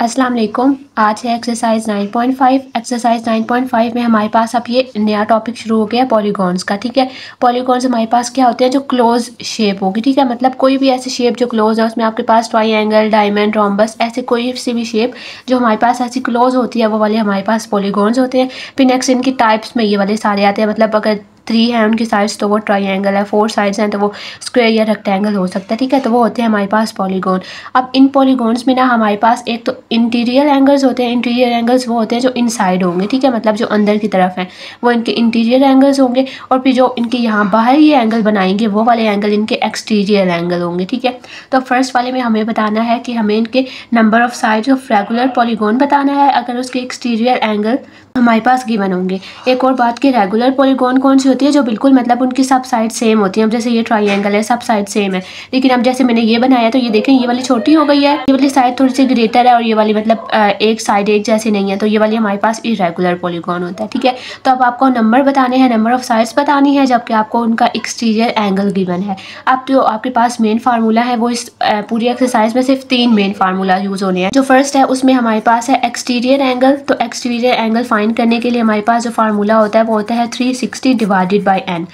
अस्सलाम वालेकुम। आज है एक्सरसाइज 9.5। एक्सरसाइज 9.5 में हमारे पास अब ये नया टॉपिक शुरू हो गया पॉलीगॉन्स का। ठीक है, पॉलीगॉन्स हमारे पास क्या होते हैं, जो क्लोज शेप होगी। ठीक है, मतलब कोई भी ऐसी शेप जो क्लोज है, उसमें आपके पास ट्रायंगल, डायमंड, रोम्बस, ऐसे कोई सी भी शेप जो हमारे पास ऐसी क्लोज होती है, वो वाले हमारे पास पॉलीगॉन्स होते हैं। फिर नेक्स्ट इनकी टाइप्स में ये वाले सारे आते हैं। मतलब अगर 3 है उनकी साइड्स तो वो ट्रायंगल है, 4 साइड्स हैं तो वो स्क्वायर या रेक्टेंगल हो सकता है। ठीक है, तो वो होते हैं हमारे पास पॉलीगॉन। अब इन पॉलीगॉन्स में ना हमारे पास एक तो इंटीरियर एंगल्स होते हैं। इंटीरियर एंगल्स वो होते हैं जो इनसाइड होंगे। ठीक है, मतलब जो अंदर की तरफ है वो इनके इंटीरियर एंगल्स होंगे। और फिर जो इनके यहाँ बाहर ये एंगल बनाएंगे वो वाले एंगल इनके एक्सटीरियर एंगल होंगे। ठीक है, तो फर्स्ट वाले में हमें बताना है कि हमें इनके number of sides of regular polygon बताना है अगर उसके एक्सटीरियर एंगल हमारे पास गिवन होंगे। एक और बात कि रेगुलर पॉलीगॉन कौन सी होती है, जो बिल्कुल मतलब उनकी सब साइड सेम होती है। अब जैसे ये ट्रायंगल है, सब साइड सेम है, लेकिन अब जैसे मैंने ये बनाया तो ये देखें ये वाली छोटी हो गई है, ये वाली साइड थोड़ी सी ग्रेटर है और ये वाली मतलब एक साइड एक जैसी नहीं है, तो ये वाली हमारे पास इरेगुलर पॉलीगॉन होता है। ठीक है, तो अब आपको नंबर बताने हैं, नंबर ऑफ साइड्स बतानी है, जबकि आपको उनका एक्सटीरियर एंगल गिवन है। अब जो आपके पास मेन फार्मूला है वो इस पूरी एक्सरसाइज में सिर्फ 3 मेन फार्मूला यूज होने हैं। जो फर्स्ट है उसमें हमारे पास है एक्सटीरियर एंगल। तो एक्सटीरियर एंगल फाइंड करने के लिए हमारे पास जो फार्मूला होता है वो होता है 360 divided by n।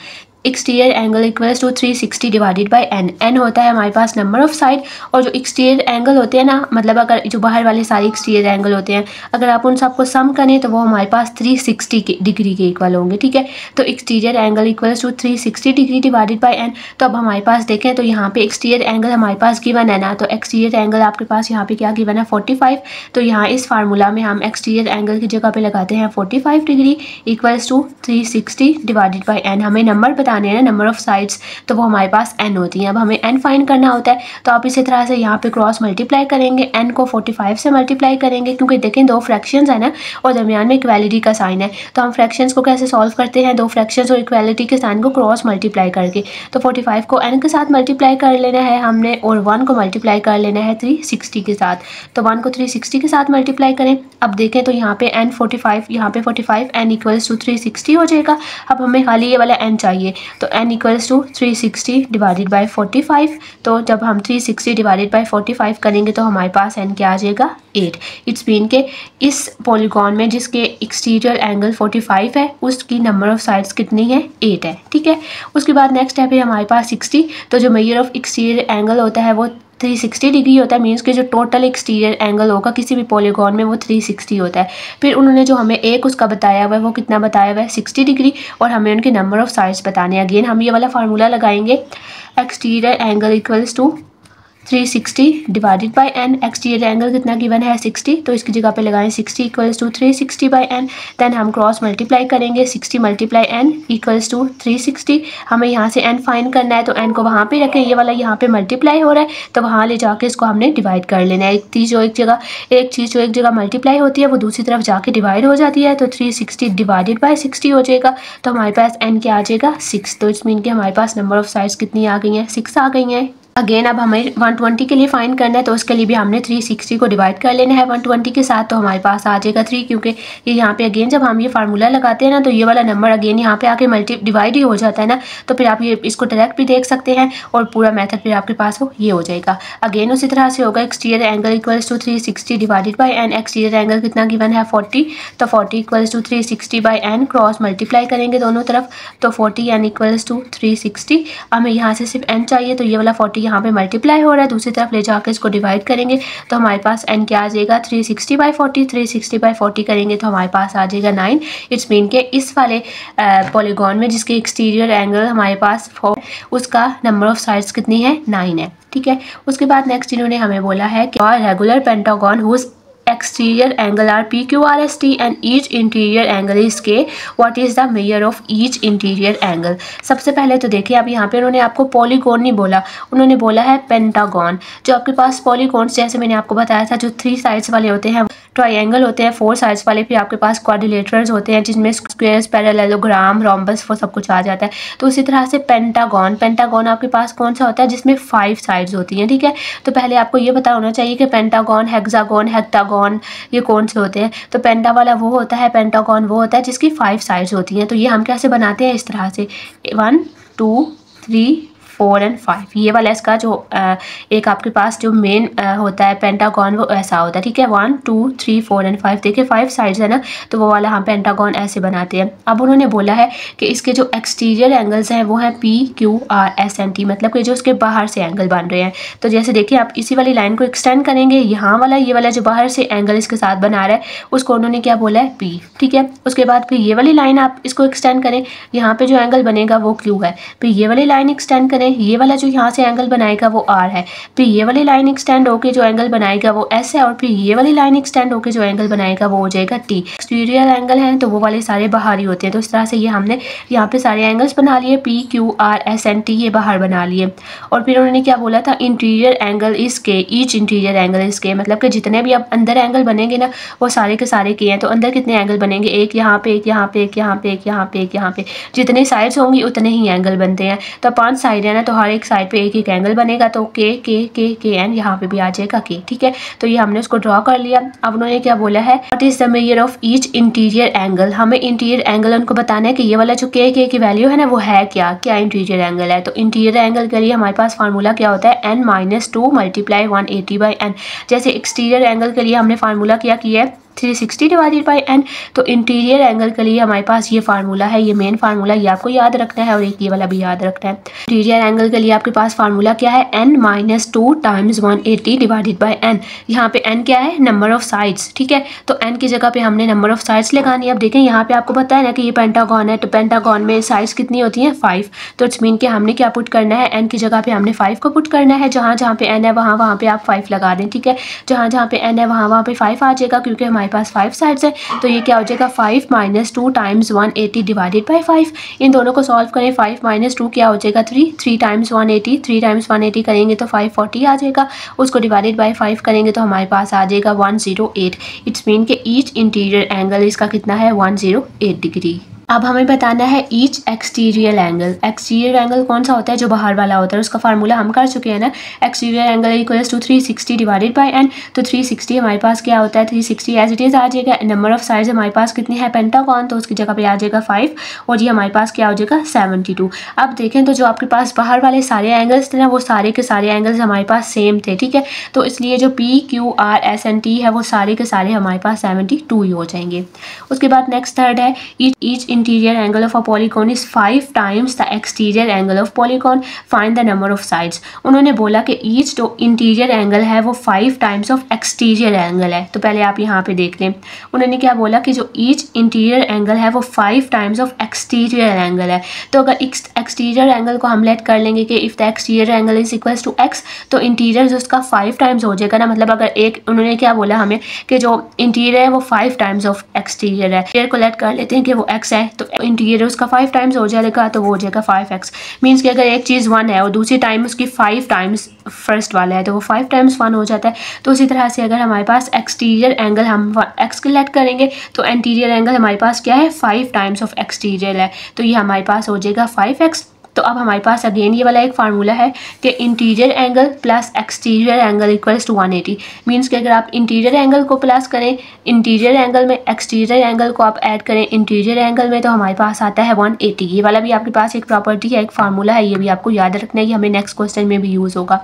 Exterior angle equals to 360 divided by n। n होता है हमारे पास नंबर ऑफ साइड, और जो एक्सटीरियर एंगल होते हैं ना, मतलब अगर जो बाहर वाले सारे एक्सटीरियर एंगल होते हैं अगर आप उन सबको सम करें तो वो हमारे पास 360 डिग्री के इक्वल होंगे। ठीक है, तो exterior angle equals to 360 degree divided by n। तो अब हमारे पास देखें तो यहाँ पे एक्सटीरियर एंगल हमारे पास गिवन है ना, तो एक्सटीरियर एंगल आपके पास यहाँ पे क्या गिवन है 45। तो यहाँ इस फार्मूला में हम एक्सटीरियर एंगल की जगह पे लगाते हैं 45 degree equals to 360 divided by n। हमें नंबर बताने हैं ना, नंबर ऑफ साइड्स, तो वो हमारे पास n होती हैं। अब हमें n फाइंड करना होता है, तो आप इसी तरह से यहाँ पे क्रॉस मल्टीप्लाई करेंगे, n को 45 से मल्टीप्लाई करेंगे, क्योंकि देखें 2 फ्रैक्शंस है ना और दरमियान में इक्वालिटी का साइन है। तो हम फ्रैक्शंस को कैसे सॉल्व करते हैं, 2 फ्रैक्शंस और इक्वालिटी के साइन को क्रॉस मल्टीप्लाई करके। तो 45 को n के साथ मल्टीप्लाई कर लेना है हमने, और 1 को मल्टीप्लाई कर लेना है 360 के साथ। तो 1 को 360 के साथ मल्टीप्लाई करें। अब देखें तो यहाँ पे n 45, यहाँ पे 45, n इक्वल्स टू 360 हो जाएगा। अब हमें खाली ये वाला n चाहिए, तो n equals to 360 divided by 45। तो जब हम 360 डिवाइडेड बाय 45 करेंगे तो हमारे पास n क्या आ जाएगा 8। इट्स मीन के इस पॉलीगॉन में जिसके एक्सटीरियर एंगल 45 है उसकी नंबर ऑफ साइड्स कितनी है 8 है। ठीक है, उसके बाद नेक्स्ट है फिर हमारे पास 60। तो जो मेजर ऑफ एक्सटीरियर एंगल होता है वो 360 डिग्री होता है। मीन्स कि जो टोटल एक्सटीरियर एंगल होगा किसी भी पॉलीगॉन में वो 360 होता है। फिर उन्होंने जो हमें एक उसका बताया हुआ है वो कितना बताया हुआ है 60 डिग्री, और हमें उनके नंबर ऑफ साइड्स बताने हैं। अगेन हम ये वाला फार्मूला लगाएंगे, exterior angle equals to 360 divided by n। Exterior angle कितना गिवन है 60, तो इसकी जगह पे लगाएं 60 equals to 360 by n। Then हम क्रॉस मल्टीप्लाई करेंगे, 60 मल्टीप्लाई n इक्वल्स टू 360। हमें यहाँ से n फाइंड करना है, तो n को वहाँ पे रखें, ये वाला यहाँ पे मल्टीप्लाई हो रहा है तो वहाँ ले जाके इसको हमने डिवाइड कर लेना है। एक चीज़ जो एक जगह मल्टीप्लाई होती है वो दूसरी तरफ जाके डिवाइड हो जाती है। तो 360 डिवाइडेड बाय 60 हो जाएगा, तो हमारे पास n क्या आ जाएगा 6। तो इट्स मीन कि हमारे पास नंबर ऑफ साइड्स कितनी आ गई हैं 6 आ गई हैं। अगेन अब हमें 120 के लिए फाइंड करना है, तो उसके लिए भी हमने 360 को डिवाइड कर लेना है 120 के साथ, तो हमारे पास आ जाएगा 3। क्योंकि ये यहाँ पे अगेन जब हम ये फार्मूला लगाते हैं ना तो ये वाला नंबर अगेन यहाँ पे आके डिवाइड ही हो जाता है ना, तो फिर आप ये इसको डायरेक्ट भी देख सकते हैं और पूरा मेथड फिर आपके पास वो ये हो जाएगा। अगेन उसी तरह से होगा exterior angle equals to 360 divided by n। Exterior angle कितना गिवन है 40, तो 40 equals to 360 by n। Cross multiply करेंगे दोनों तरफ, तो 40 n इक्वल्स टू 360। हमें यहाँ से सिर्फ n चाहिए, तो ये वाला 40 यहाँ पे मल्टीप्लाई हो रहा है, दूसरी तरफ ले जाकर इसको डिवाइड करेंगे तो हमारे पास n क्या आ जाएगा 360 बाय 40। 360 बाय 40 करेंगे तो हमारे पास आ जाएगा 9। इट्स मीन के इस वाले पॉलीगॉन में जिसके एक्सटीरियर एंगल हमारे पास 4 उसका नंबर ऑफ साइड्स कितनी है 9 है। ठीक है, उसके बाद नेक्स्ट इन्होंने हमें बोला है कि regular pentagon whose exterior angle are PQRST and each interior angle is K. What is the measure of each interior angle? सबसे पहले तो देखिए, अब यहाँ पे उन्होंने आपको पॉलीगॉन नहीं बोला, उन्होंने बोला है पेंटागन। जो आपके पास पॉलीगॉन जैसे मैंने आपको बताया था जो 3 साइड्स वाले होते हैं, ट्रायंगल होते हैं 4 साइड्स वाले, फिर आपके पास क्वाड्रिलेटरल्स होते हैं जिसमें स्क्वायर्स, पैरेललोग्राम, रोम्बस वो सब कुछ आ जाता है। तो उसी तरह से पेंटागन आपके पास कौन सा होता है जिसमें 5 साइड्स होती हैं। ठीक है, तो पहले आपको ये पता होना चाहिए कि पेंटागन, हेक्सागन, हेक्टागन ये कौन से होते हैं। तो पेंटा वाला वो होता है, पेंटागन वो होता है जिसकी 5 साइड्स होती हैं। तो ये हम कैसे बनाते हैं इस तरह से 1 2 3 4 एंड 5। ये वाला इसका जो एक आपके पास जो मेन होता है पेंटागन वो ऐसा होता है, ठीक है। 1 2 3 4 एंड 5, देखिए 5 साइड्स है ना, तो वो वाला हम पेंटागन ऐसे बनाते हैं। अब उन्होंने बोला है कि इसके जो एक्सटीरियर एंगल्स हैं वो हैं PQRS&T, मतलब कि जो उसके बाहर से एंगल बन रहे हैं। तो जैसे देखिए आप इसी वाली लाइन को एक्सटेंड करेंगे, यहाँ वाला ये वाला जो बाहर से एंगल इसके साथ बना रहा है उसको उन्होंने क्या बोला है P, ठीक है। उसके बाद फिर ये वाली लाइन आप इसको एक्सटेंड करें, यहाँ पे जो एंगल बनेगा वो Q है। फिर ये वाली लाइन एक्सटेंड करें, ये वाला जो यहाँ से एंगल बनाएगा वो R है। फिर ये वाली लाइन एक्सटेंड होकर जो एंगल बनाएगा वो S है, और फिर ये वाली लाइन एक्सटेंड होकर जो एंगल बनाएगा वो हो जाएगा T। एक्सटीरियर एंगल है तो वो वाले सारे बाहर ही होते हैं। तो इस तरह से ये हमने यहाँ पे सारे एंगल्स बना लिए, PQRS&T ये बाहर बना लिए। और फिर उन्होंने क्या बोला था, इंटीरियर एंगल इसके, ईच इंटीरियर एंगल इसके, मतलब कि जितने भी अब अंदर एंगल बनेंगे ना वो सारे के सारे के हैं। तो अंदर कितने एंगल बनेंगे, एक यहाँ पे, एक यहाँ पे, एक यहाँ पे, एक यहाँ पे, एक यहाँ पे, जितने साइड्स होंगी उतने ही एंगल बनते हैं। तो 5 साइड है ना, तो हर एक साइड पे एक एक एंगल बनेगा। तो KN यहाँ पे भी आ जाएगा K, ठीक है। तो ये हमने उसको ड्रॉ कर लिया। अब उन्होंने क्या बोला है, what is the measure of each interior angle, हमें इंटीरियर एंगल उनको बताना है कि ये वाला जो K की वैल्यू है ना वो है क्या इंटीरियर एंगल है। तो इंटीरियर एंगल के लिए हमारे पास फार्मूला क्या होता है, n - 2 × 180/n। जैसे एक्सटीरियर एंगल के लिए हमने फार्मूला क्या किया है, 360 डिवाइडेड बाई n। तो इंटीरियर एंगल के लिए हमारे पास ये फार्मूला है, ये मेन फार्मूला, ये आपको याद रखना है, और एक ये वाला भी याद रखना है। इंटीरियर एंगल के लिए आपके पास फार्मूला क्या है, n - 2 × 180 डिवाइडेड बाई n। यहाँ पे n क्या है, नंबर ऑफ साइड्स, ठीक है। तो n की जगह पे हमने नंबर ऑफ साइड्स लगानी है। अब देखें यहाँ पे आपको पता है ना कि ये पेंटागन है, तो पेंटागन में साइड्स कितनी होती हैं, 5। तो इट्स मीन कि हमने क्या पुट करना है, n की जगह पे हमने 5 को पुट करना है। जहाँ जहाँ पे n है वहाँ पे आप 5 लगा दें, ठीक है। जहाँ जहाँ पे n है वहाँ पे 5 आ जाएगा, क्योंकि हमारे पास 5 साइड्स है। तो ये क्या हो जाएगा, 5 - 2 × 180 डिवाइडेड बाई 5। इन दोनों को सॉल्व करें, 5 - 2 क्या हो जाएगा, 3 × 180, 3 × 180 करेंगे तो 540 आ जाएगा। उसको डिवाइडेड बाई 5 करेंगे तो हमारे पास आ जाएगा 108। इट्स मीन कि ईच इंटीरियर एंगल इसका कितना है, 108 डिग्री। अब हमें बताना है each exterior angle. Exterior angle कौन सा होता है, जो बाहर वाला होता है, उसका फार्मूला हम कर चुके हैं ना, exterior angle equals to 360 divided by n। तो 360 हमारे पास क्या होता है, 360 एज इट इज़ आ जाएगा। नंबर ऑफ साइड्स हमारे पास कितनी है, पेंटागन, तो उसकी जगह पे आ जाएगा 5, और ये हमारे पास क्या हो जाएगा, 72। अब देखें तो जो आपके पास बाहर वाले सारे एंगल्स थे ना वो सारे के सारे एंगल्स हमारे पास सेम थे, ठीक है। तो इसलिए जो PQRS&T है वो सारे के सारे हमारे पास 72 ही हो जाएंगे। उसके बाद नेक्स्ट थर्ड है, each interior angle of a polygon is 5 times the exterior angle of polygon, find the number of sides. उन्होंने बोला कि ईच जो इंटीरियर एंगल है वो 5 टाइम्स ऑफ एक्सटीरियर एंगल है। तो पहले आप यहाँ पे देख लें, उन्होंने क्या बोला कि जो ईच इंटीरियर एंगल है वो 5 टाइम्स ऑफ एक्सटीरियर एंगल है। तो अगर एक्सटीरियर एंगल को हम लेट कर लेंगे कि if the exterior angle is equals to x, तो इंटीरियर जो उसका 5 टाइम्स हो जाएगा ना। मतलब अगर एक, उन्होंने क्या बोला हमें कि जो इंटीरियर है वो 5 टाइम्स ऑफ एक्सटीरियर है। इंटीरियर को लेट कर लेते हैं कि वो x है, तो इंटीरियर उसका 5 टाइम्स हो जाएगा, तो वो हो जाएगा 5x। मीन्स कि अगर एक चीज़ 1 है और दूसरी टाइम उसकी 5 टाइम्स फर्स्ट वाला है, तो वो 5 टाइम्स 1 हो जाता है। तो उसी तरह से अगर हमारे पास एक्सटीरियर एंगल हम x के लेट करेंगे तो इंटीरियर एंगल हमारे पास क्या है, 5 टाइम्स ऑफ एक्सटीरियर है, तो ये हमारे पास हो जाएगा 5x। तो अब हमारे पास अगेन ये वाला एक फार्मूला है कि interior angle plus exterior angle equals to 180। Means कि अगर आप इंटीरियर एंगल को प्लस करें इंटीरियर एंगल में, एक्सटीरियर एंगल को आप ऐड करें इंटीरियर एंगल में, तो हमारे पास आता है 180। ये वाला भी आपके पास एक प्रॉपर्टी है, एक फार्मूला है, ये भी आपको याद रखना है, ये हमें नेक्स्ट क्वेश्चन में भी यूज़ होगा।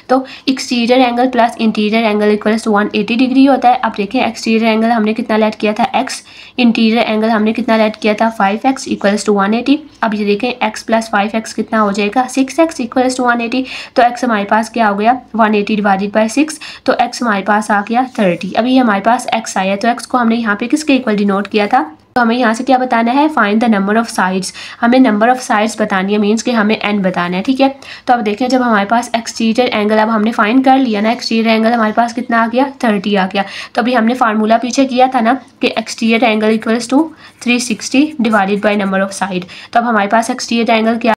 तो exterior angle plus interior angle equals to 180 degree होता है। अब देखें एक्सटीरियर एंगल हमने कितना लेट किया था, x, इंटीरियर एंगल हमने कितना लेट किया था, 5x इक्वल्स टू 180। अब ये देखें x प्लस 5x कितना हो जाएगा, 6x इक्वल्स टू 180। तो x हमारे पास क्या हो गया, 180 डिवाइडेड बाई 6, तो x हमारे पास आ गया 30। अभी हमारे पास x आया, तो x को हमने यहाँ पे किसके इक्वल डिनोट किया था, तो हमें यहाँ से क्या बताना है, find the number of sides. हमें नंबर ऑफ साइड्स बतानी है, मीन्स कि हमें n बताना है, ठीक है। तो अब देखें जब हमारे पास एक्सटीरियर एंगल अब हमने फाइंड कर लिया ना, एक्सटीरियर एंगल हमारे पास कितना आ गया, 30 आ गया। तो अभी हमने फार्मूला पीछे किया था ना कि exterior angle equals to 360 divided by number of side. तो अब हमारे पास एक्सटीरियर एंगल क्या,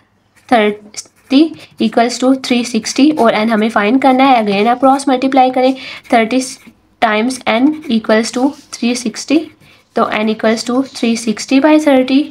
30 इक्वल्स टू 360 और n हमें फाइंड करना है। अगेन आप क्रॉस मल्टीप्लाई करें, 30 टाइम्स n इक्वल्स टू 360, तो n equals to 360 by 30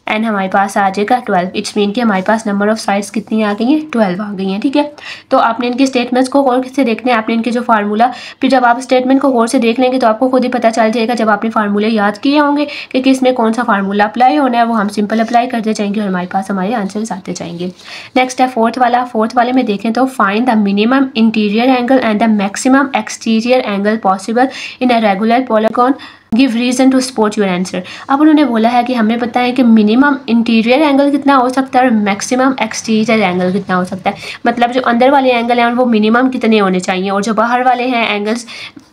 and हमारे पास आ जाएगा 12। इट्स मीन कि हमारे पास नंबर ऑफ साइड्स कितनी आ गई हैं, 12 आ गई हैं, ठीक है। तो आपने इनके स्टेटमेंट्स को गौर से देखना है, आपने इनके जो फार्मूला, फिर जब आप स्टेटमेंट को गौर से देख लेंगे तो आपको खुद ही पता चल जाएगा, जब आपने फार्मूले याद किए होंगे कि किस में कौन सा फार्मूला अप्लाई होना है, वो हम सिंपल अप्लाई करते जाएंगे और हमारे पास हमारे आंसर्स आते जाएंगे। नेक्स्ट है फोर्थ वाला। फोर्थ वाले में देखें तो find the minimum interior angle and the maximum exterior angle possible in a regular polygon, give reason to support your answer. अब उन्होंने बोला है कि हमें बताएं कि मिनिमम इंटीरियर एंगल कितना हो सकता है और मैक्सिमम एक्सटीरियर एंगल कितना हो सकता है। मतलब जो अंदर वाले एंगल हैं वो मिनिमम कितने होने चाहिए और जो बाहर वाले हैं एंगल्स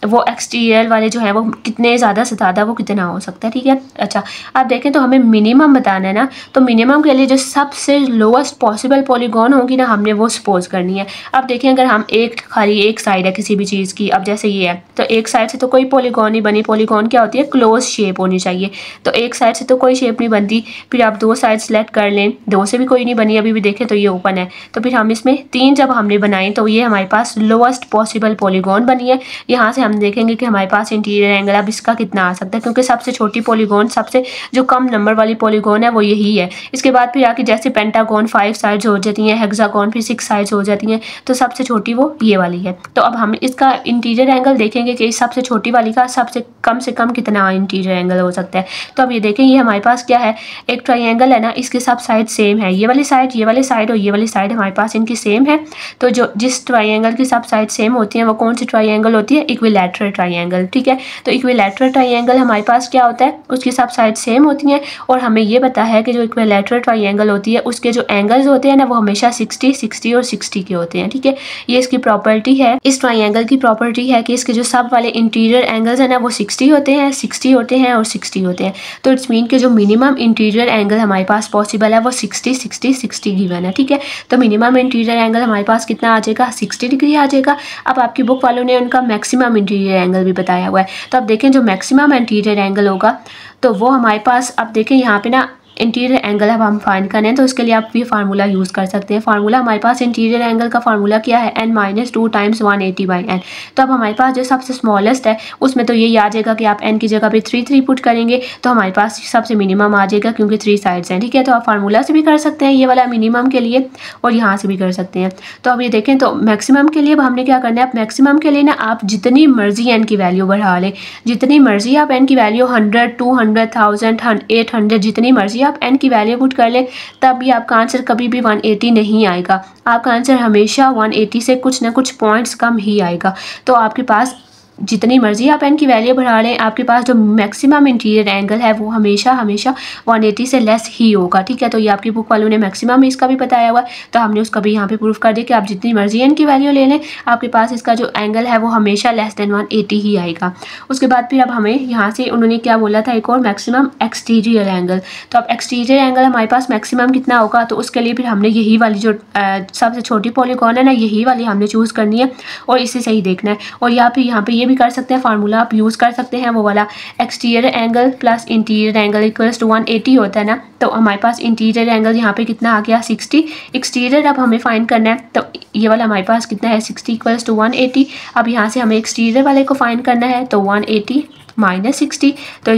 वो एक्सटीरियर वाले जो हैं वो कितने ज़्यादा से ज़्यादा वो कितना हो सकता है, ठीक है। अच्छा, आप देखें तो हमें मिनिमम बताना है ना, तो मिनिमम के लिए जो सबसे लोएस्ट पॉसिबल पॉलीगॉन होगी ना, हमने वो सपोज करनी है। अब देखें अगर हम खाली एक साइड है किसी भी चीज़ की, अब जैसे ये है तो एक साइड से तो कोई पॉलीगॉन नहीं बनी। पॉलीगॉन क्या होती है, क्लोज शेप होनी चाहिए, तो एक साइड से तो कोई शेप नहीं बनती। फिर आप दो साइड सेलेक्ट कर लें, दो से भी कोई नहीं बनी, अभी भी देखें तो ये ओपन है, तो फिर हम इसमें 3 जब हमने बनाए तो ये हमारे पास लोएस्ट पॉसिबल पॉलीगॉन बनी है। यहाँ से हम देखेंगे कि हमारे पास इंटीरियर एंगल अब इसका कितना आ सकता है, क्योंकि सबसे छोटी पॉलीगॉन, सबसे जो कम नंबर वाली पॉलीगॉन है वो यही है। इसके बाद फिर आके जैसे पेंटागॉन 5 साइड्स हो जाती हैं, हेक्सागॉन फिर 6 साइड्स हो जाती हैं, तो सबसे छोटी वो ये वाली है। तो अब हम इसका इंटीरियर एंगल देखेंगे कि सबसे छोटी वाली का सबसे कम से कम कितना इंटीरियर एंगल हो सकता है। तो अब ये देखें, ये हमारे पास क्या है, एक ट्राइंगल है ना, इसके सब साइड सेम है, ये वाली साइड, ये वाली साइड और ये वाली साइड हमारे पास इनकी सेम है। तो जो जिस ट्राइंगल की सब साइड सेम होती हैं वो कौन सी ट्राइंगल होती है, इक्विलैटरल ट्राइंगल, ठीक है। तो इक्विलैटरल ट्राइंगल हमारे पास क्या होता है, उसकी सब साइड सेम होती हैं और हमें ये पता है कि जो इक्विलैटरल ट्राइंगल होती है उसके जो एंगल्स होते हैं ना वो हमेशा 60, 60 और 60 के होते हैं, ठीक है। ये इसकी प्रॉपर्टी है, इस ट्राइंगल की प्रॉपर्टी है कि इसके जो सब वाले इंटीरियर एंगल्स हैं ना वो 60 होते हैं, 60 होते हैं और 60 होते हैं। तो इट्स मीन के जो मिनिमम इंटीरियर एंगल हमारे पास पॉसिबल है वो 60, 60, 60 गिवन है, ठीक है। तो मिनिमम इंटीरियर एंगल हमारे पास कितना आ जाएगा, 60 डिग्री आ जाएगा। अब आपकी बुक वालों ने उनका मैक्सिमम इंटीरियर एंगल भी बताया हुआ है, तो अब देखें जो मैक्सिमम इंटीरियर एंगल होगा तो वो हमारे पास, अब देखें यहाँ पे ना इंटीरियर एंगल अब हम फाइंड करें तो उसके लिए आप ये फार्मूला यूज़ कर सकते हैं। फार्मूला हमारे पास इंटीरियर एंगल का फार्मूला क्या है, n-2 टाइम्स 180/n। तो अब हमारे पास जो सबसे स्मॉलेस्ट है उसमें तो यही आ जाएगा कि आप n की जगह पे 3 पुट करेंगे तो हमारे पास सबसे मिनिमम आ जाएगा, क्योंकि 3 साइड्स हैं, ठीक है। तो आप फार्मूला से भी कर सकते हैं ये वाला मिनिमम के लिए और यहाँ से भी कर सकते हैं। तो अब ये देखें तो मैक्सिमम के लिए अब हमने क्या करना है, मैक्सिमम के लिए ना आप जितनी मर्जी n की वैल्यू बढ़ा लें, जितनी मर्जी आप n की वैल्यू 100, 200, 1000, 800 जितनी मर्जी आप n की वैल्यू पुट कर लें, तब भी आपका आंसर कभी भी 180 नहीं आएगा। आपका आंसर हमेशा 180 से कुछ ना कुछ पॉइंट्स कम ही आएगा। तो आपके पास जितनी मर्जी आप n की वैल्यू बढ़ा लें, आपके पास जो मैक्सिमम इंटीरियर एंगल है वो हमेशा 180 से लेस ही होगा, ठीक है। तो ये आपकी बुक वालों ने मैक्सिमम इसका भी बताया हुआ है, तो हमने उसका भी यहाँ पे प्रूफ कर दिया कि आप जितनी मर्जी n की वैल्यू ले लें, आपके पास इसका जो एंगल है वो हमेशा लेस देन 180 ही आएगा। उसके बाद फिर अब हमें यहाँ से उन्होंने क्या बोला था, एक और मैक्सिमम एक्सटीरियर एंगल। तो अब एक्सटीरियर एंगल हमारे पास मैक्सिमम कितना होगा, तो उसके लिए फिर हमने यही वाली जो सबसे छोटी पॉलीगॉन है ना, यही वाली हमने चूज़ करनी है और इसे सही देखना है। और या फिर यहाँ पे ये भी कर सकते हैं, फार्मूला आप यूज़ कर सकते हैं वो वाला, exterior angle plus interior angle equals to 180 होता है ना। तो हमारे पास इंटीरियर एंगल यहाँ पे कितना आ गया, 60। एक्सटीरियर अब हमें फाइंड करना है, तो ये वाला हमारे पास कितना है, 60 इक्वल्स टू 180। अब यहाँ से हमें एक्सटीरियर वाले को फाइंड करना है, तो 180 माइनस 60, तो